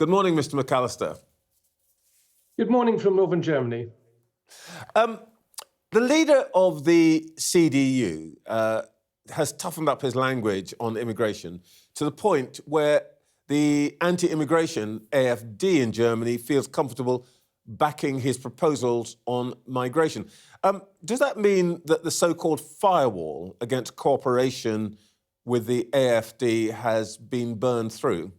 Good morning, Mr. McAllister. Good morning from northern Germany. The leader of the CDU has toughened up his language on immigration to the point where the anti-immigration AfD in Germany feels comfortable backing his proposals on migration. Does that mean that the so-called firewall against cooperation with the AfD has been burned through?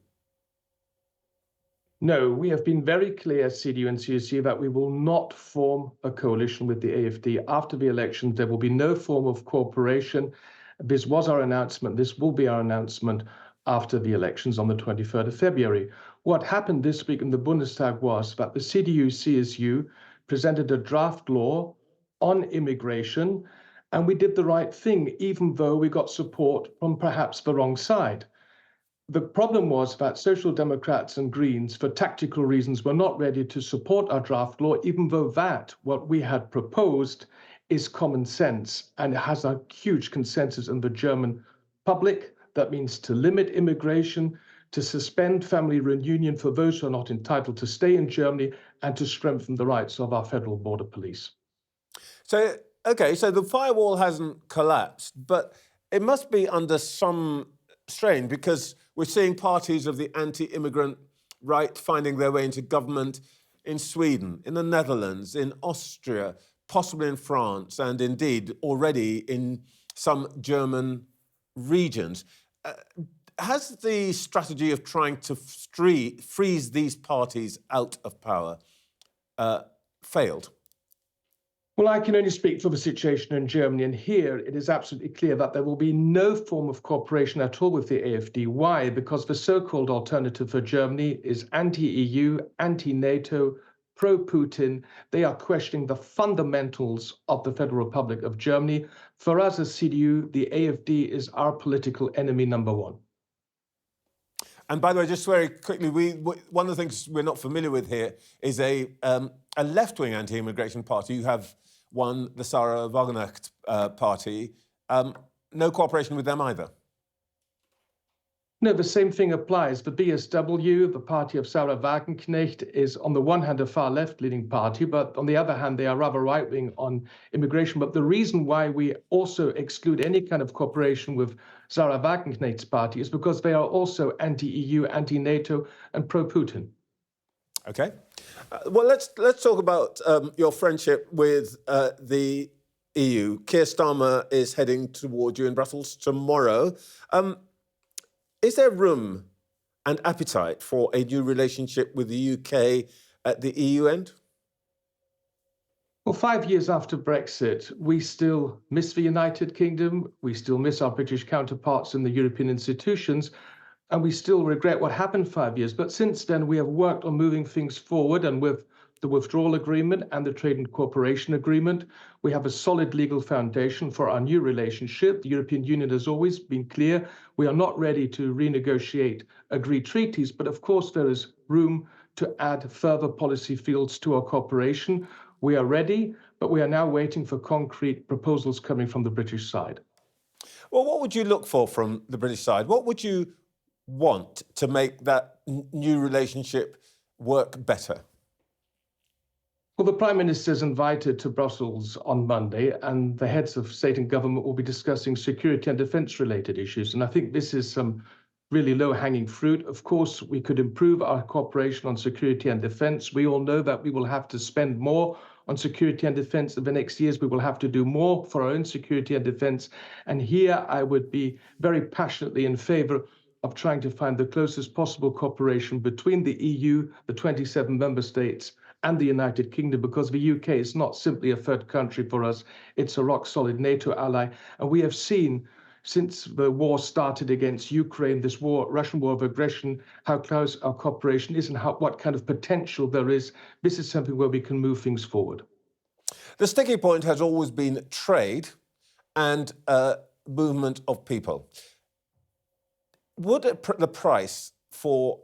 No, we have been very clear, CDU and CSU, that we will not form a coalition with the AfD after the elections. There will be no form of cooperation. This was our announcement. This will be our announcement after the elections on the 23rd of February. What happened this week in the Bundestag was that the CDU-CSU presented a draft law on immigration, and we did the right thing, even though we got support from perhaps the wrong side. The problem was that Social Democrats and Greens, for tactical reasons, were not ready to support our draft law, even though what we had proposed, is common sense and it has a huge consensus in the German public. That means to limit immigration, to suspend family reunion for those who are not entitled to stay in Germany, and to strengthen the rights of our federal border police. So the firewall hasn't collapsed, but it must be under some strain because we're seeing parties of the anti-immigrant right finding their way into government in Sweden, in the Netherlands, in Austria, possibly in France, and indeed already in some German regions. Has the strategy of trying to freeze these parties out of power failed? Well, I can only speak for the situation in Germany, and here it is absolutely clear that there will be no form of cooperation at all with the AfD. Why? Because the so-called alternative for Germany is anti-EU, anti-NATO, pro-Putin. They are questioning the fundamentals of the Federal Republic of Germany. For us as CDU, the AfD is our political enemy number one. And by the way, just very quickly, one of the things we're not familiar with here is a left-wing anti-immigration party. You have one, the Sarah Wagenknecht party. No cooperation with them either? No, the same thing applies. The BSW, the party of Sarah Wagenknecht, is on the one hand a far left-leaning party, but on the other hand, they are rather right-wing on immigration. But the reason why we also exclude any kind of cooperation with Sarah Wagenknecht's party is because they are also anti-EU, anti-NATO, and pro-Putin. Okay. Well, let's talk about your friendship with the EU. Keir Starmer is heading towards you in Brussels tomorrow. Is there room and appetite for a new relationship with the UK at the EU end? Well, 5 years after Brexit, we still miss the United Kingdom, we still miss our British counterparts in the European institutions, and we still regret what happened 5 years. But since then, we have worked on moving things forward, and with the withdrawal agreement and the trade and cooperation agreement, we have a solid legal foundation for our new relationship. The European Union has always been clear we are not ready to renegotiate agreed treaties, but of course there is room to add further policy fields to our cooperation. We are ready, but we are now waiting for concrete proposals coming from the British side. Well, what would you look for from the British side? What would you want to make that new relationship work better? Well, the Prime Minister is invited to Brussels on Monday, and the heads of state and government will be discussing security and defence-related issues. And I think this is some really low-hanging fruit. Of course, we could improve our cooperation on security and defence. We all know that we will have to spend more on security and defence in the next years. We will have to do more for our own security and defence. And here I would be very passionately in favour of trying to find the closest possible cooperation between the EU, the 27 member states, and the United Kingdom, because the UK is not simply a third country for us, it's a rock-solid NATO ally. And we have seen, since the war started against Ukraine, this war, Russian war of aggression, how close our cooperation is and what kind of potential there is. This is something where we can move things forward. The sticking point has always been trade and movement of people. Would the price for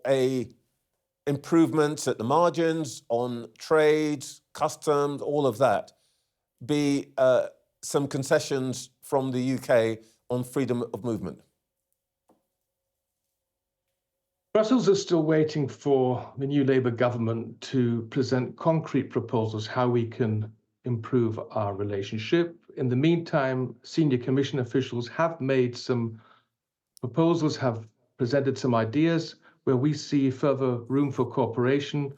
improvements at the margins on trade, customs, all of that, be some concessions from the UK on freedom of movement? Brussels is still waiting for the new Labour government to present concrete proposals how we can improve our relationship. In the meantime, senior Commission officials have made some proposals, have presented some ideas where we see further room for cooperation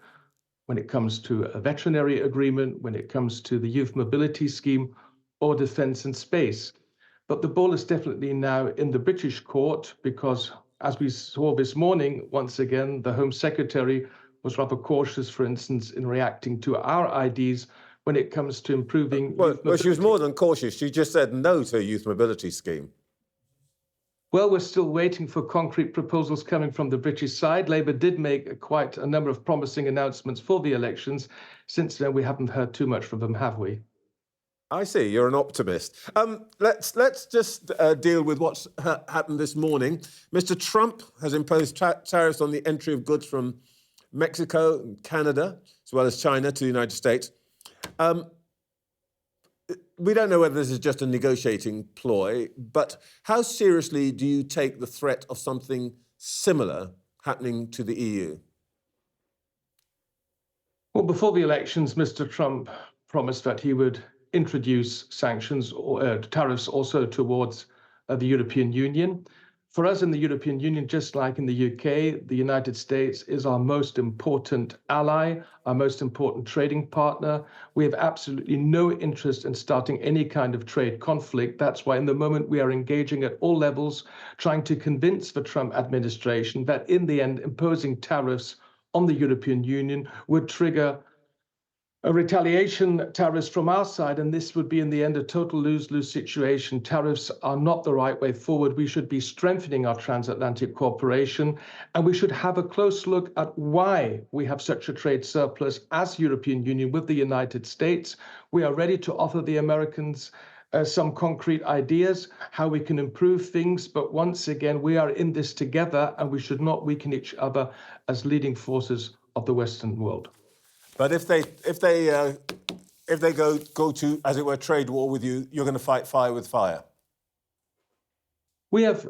when it comes to a veterinary agreement, when it comes to the youth mobility scheme, or defence and space. But the ball is definitely now in the British court because, as we saw this morning, once again, the Home Secretary was rather cautious, for instance, in reacting to our ideas when it comes to improving youth mobility. Well, she was more than cautious. She just said no to a youth mobility scheme. Well, we're still waiting for concrete proposals coming from the British side. Labour did make quite a number of promising announcements for the elections. Since then, we haven't heard too much from them, have we? I see. You're an optimist. Let's just deal with what's happened this morning. Mr. Trump has imposed tariffs on the entry of goods from Mexico and Canada, as well as China, to the United States. We don't know whether this is just a negotiating ploy, but how seriously do you take the threat of something similar happening to the EU? Well, before the elections, Mr. Trump promised that he would introduce sanctions or tariffs also towards the European Union. For us in the European Union, just like in the UK, the United States is our most important ally, our most important trading partner. We have absolutely no interest in starting any kind of trade conflict. That's why in the moment we are engaging at all levels, trying to convince the Trump administration that in the end, imposing tariffs on the European Union would trigger a retaliation tariffs from our side, and this would be in the end a total lose-lose situation. Tariffs are not the right way forward. We should be strengthening our transatlantic cooperation, and we should have a close look at why we have such a trade surplus as European Union with the United States. We are ready to offer the Americans some concrete ideas, how we can improve things, but once again, we are in this together, and we should not weaken each other as leading forces of the Western world. But if they go to, as it were, trade war with you, you're going to fight fire with fire. We have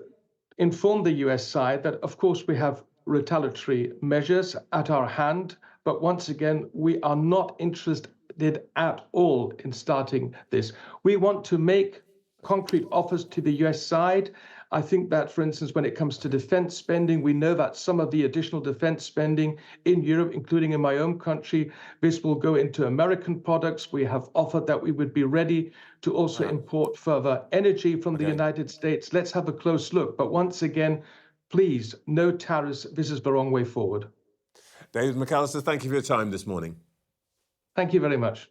informed the US side that, of course, we have retaliatory measures at our hand, but once again, we are not interested at all in starting this. We want to make concrete offers to the US side. I think that, for instance, when it comes to defense spending, we know that some of the additional defense spending in Europe, including in my own country, this will go into American products. We have offered that we would be ready to also import further energy from the United States. Let's have a close look. But once again, please, no tariffs. This is the wrong way forward. David McAllister, thank you for your time this morning. Thank you very much.